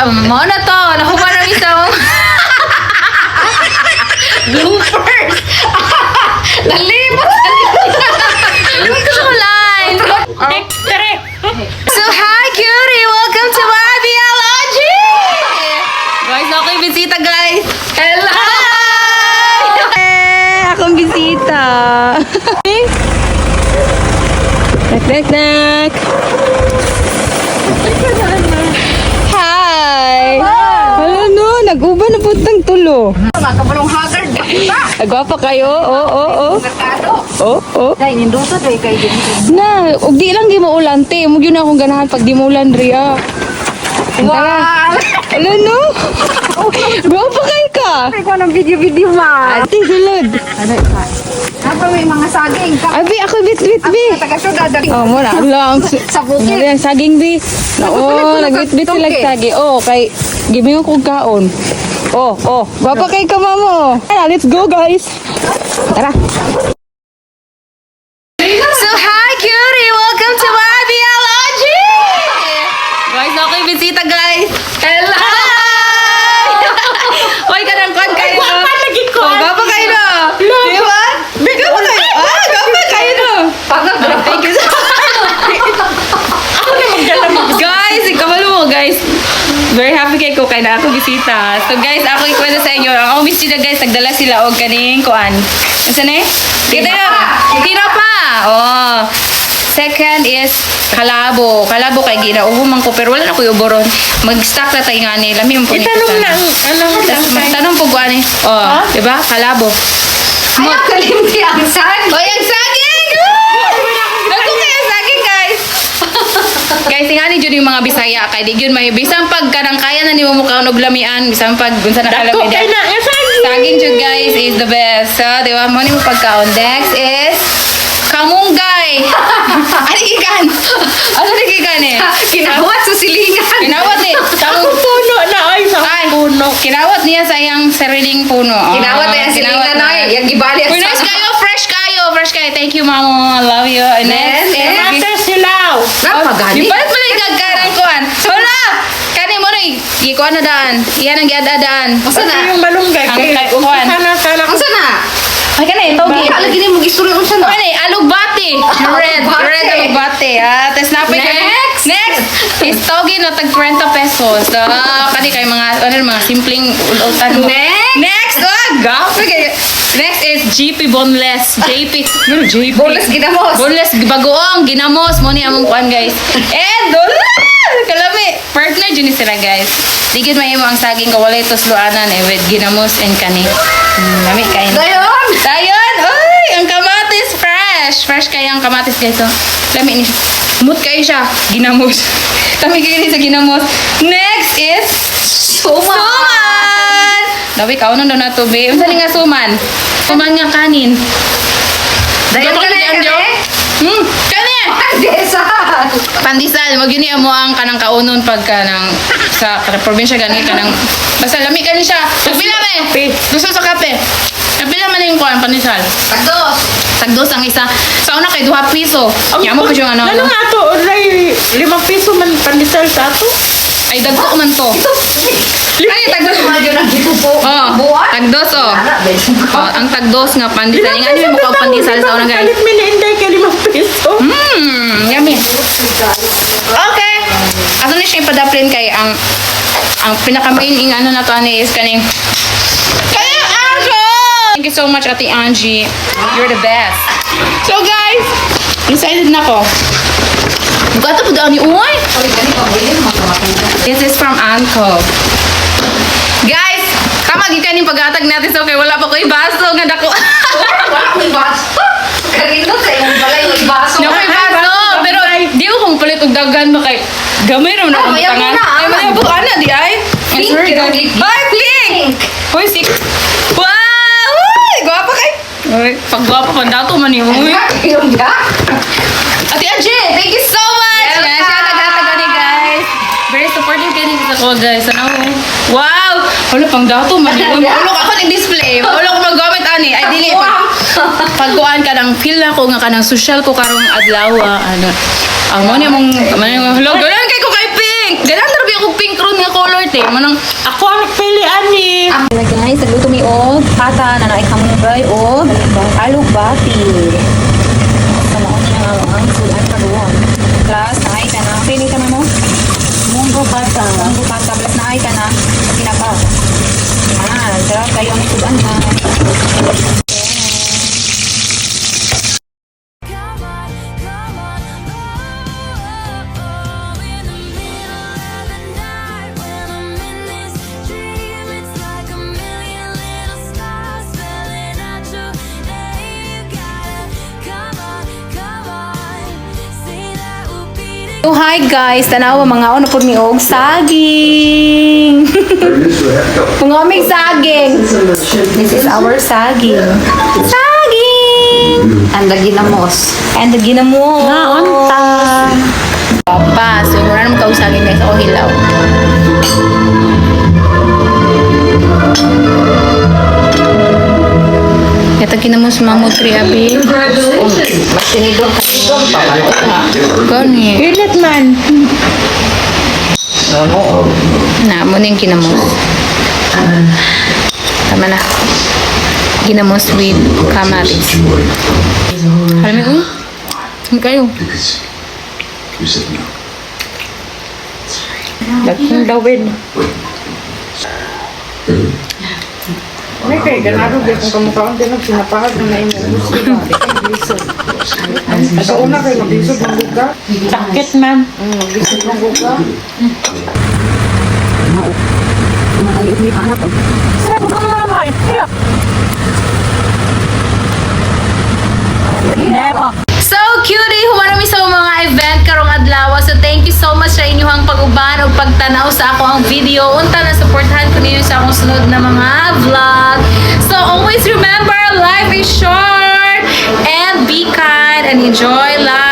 Mao na to. Nakuha na isang bloopers. Nalimot. Nalimot ko sa line. So, hi, cutie. Welcome to my biology. Guys, ako yung bisita, guys. Hello. Akong bisita. Knock. Hi. Hello, no. Nag-uba na putang tulo. Makabalong haggard ba? Agwapa kayo? Oo. Merkado. Oo. Dahil ninduta dahil kayo din. Na, ug di lang di mo ulan, te. Mo yun akong ganahan pag di mo ulan, Ria. Wow! Hello, no. Gwapa kayo ka. Ay ko ng video ma. Ate, sulod. Ano ka? Apa may mga saging ka? Abi, ako bit, Bi. Taga-syudad. Oh, mo na lang. Sa bukid. Ano yan, saging, Bi. Oo, Sa nagbit-bit sila tungke. saging. Oo, kay, give me yung kong kaon. Oh. Gwapa kayo ka, mamo. Let's go, guys. Tara. So, hi, cutie! Welcome to my biology! Guys, ako yung bisita, guys. Hello! Hoy, kanang-kuhan kayo. Gwapa lagi ko. Gwapa kayo na. Di ba? Gwapa kayo. Gwapa kayo na. Thank you so much. Guys, ikaw mo, guys. Very happy kay ko kay na ako bisita. So guys, ako ikwento sa inyo. Ang akong bisita guys, nagdala sila og kaning kuan. Ano na? Tira pa. Oh. Second is kalabo. Kalabo kay ginaubo man ko pero wala na ko uboron. Mag-stock na tayo nga ni lami mo po. Itanong na ang Magtanong po kuan eh. Oh, di ba? Kalabo. Ay, ang kalimti ang sag. Oy, ang saging! Naku kayo saging, guys! Guys, tingani dyan yung mga Bisaya. Kaya di yun may bisang pag kanang kaya na ni mo mukha og lamian. Bisang pag gunsa na Dako kalamian. kay na nga saging. Saging dyan, guys, is the best. So, di ba? Mo ni mo pagkaon. Next is kamunggay. Ano ikan? Ano ikan eh? Kinawat sa silingan. Kinawat eh. Ang puno na ay sa puno. Kinawat niya sa iyang sariling puno. Oh, Kinawat na yung silingan na. na. Yung gibali ang Uy, nice kayo. Fresh kayo. Thank you, mama. I love you. And next is... Mata silaw. Napagani. Di ba't mo lang gagkarang kuhan? Wala! Kani mo rin. Ikuha na daan. Iyan ang giadadaan. Asa na? Yung malunggay Ang kay kuwan. sana Ang sana? Ay, kani. Togi. Kaya lagi niyo mag-istorya kung sana. Kani, alugbati. Red alugbati. Tapos napay Next is togi na tag 20 pesos. Kani kay mga simpleng ulutan mo. Next! Gapi kayo. Next is GP Boneless. JP. Ano JP? Boneless ginamos. Boneless bagoong ginamos mo ni among kuan guys. And kalami partner dyan sila guys. Digid mahimo ang saging kawalay tusluanan with ginamos and kani. Lami kain. Dayon. Ay, ang kamatis fresh kaya ang kamatis guys. Oh. Lami ni. Mut kayo siya. Ginamos. Lami kayo ni sa ginamos. Next is suman. Dawi kaunon daw na to be. Unsa ni nga suman? Suman nga kanin. Dayon ka na Kani! Pandesal, wag yun mo ang kanang kaunon pagka nang sa probinsya gani kanang basta lami kani siya. Nagpila man. Gusto sa kape. Nagpila man yung kuan pandesal. Tagdos ang isa. Sa una kay 2 piso. Yamo pa yung ano. Ano nga to? Ulay 5 piso man pandesal sa ato. Ay dagko man to. Ay tagdos. Tagdos oh. Ang tagdos nga pandesal. Nga ni mo ka pandesal sa una guys. Kalit miniinday kay 5 piso. Yummy. Okay. Ato ni siya padaplin kay ang pinaka main ing ano na to ani is kaning Thank you so much, Ate Angie. You're the best. So, guys, excited na ko. Gato po daw ni Uy. This is from Anko. Guys, kama gikan yung pag-atag natin. So, okay, wala pa ko ibaso. Nga dako. Karino sa yung balay ng baso. No, may baso. Pero, di ko kung palit og dagan ba kay gamay rin na akong tangan. Ay, mayabu. Ano, di ay? Pink. Ay, pink. Uy, wow! Gwapa kay. Uy, pag-gwapa pa dato man yun. Uy. Ate Angie, thank you so much. Yan, siya nagtataga ni guys. Very supportive kayo dito ko guys. Ano? Wow! Wala pang dato man yun. Ulok ako ng display. Ulok mag-comment ani. Ay, dili. Pagkuhan ka ng feel na ko nga ka ng social ko karong adlaw. Ano? Ang mo niya mong... Hello, ganun kay ko kay pink. Ganun tarbi ako pink ron nga color swerte. Manang, Ako ang nagpili, ani. Hello guys, nagluto mi og pata na naikamugay og alugbati. Ano niya ang sudan pa doon. Plus, naay ka na. Pili ka na mo? Munggo pata. Munggo pata. Plus, naay ka na. Pinaka. Sarap kayo ang sudan na. So hi guys, tanawa mga ano po mi og saging. Mga aming saging. This is our saging. Saging. And the ginamos. And the ginamo. Naunta. Papa, so muna naman kausagin guys ako hilaw. Ito ginamo sa mga mutri abi. Mas tinidor ka tinidor pa. Gani. Pilit man. Na, muna yung ginamos. Tama na. Ginamos with kamatis. Alam mo yun? Hindi kayo. Because you said no. Dagang dawin. May kay ganado din kung kamukhaan din ang sinapahag na naimong gusto ba? Lisod. Sa una kay maglisod ng buka. Sakit man. Maglisod ng buka. So cutie, humarami sa mga event karong adlaw. So thank you so much sa inyong pag-uban o pagtanaw sa ako ang video. Unta na supportahan ko ninyo sa akong sunod na mga vlog. So always remember, life is short and be kind and enjoy life.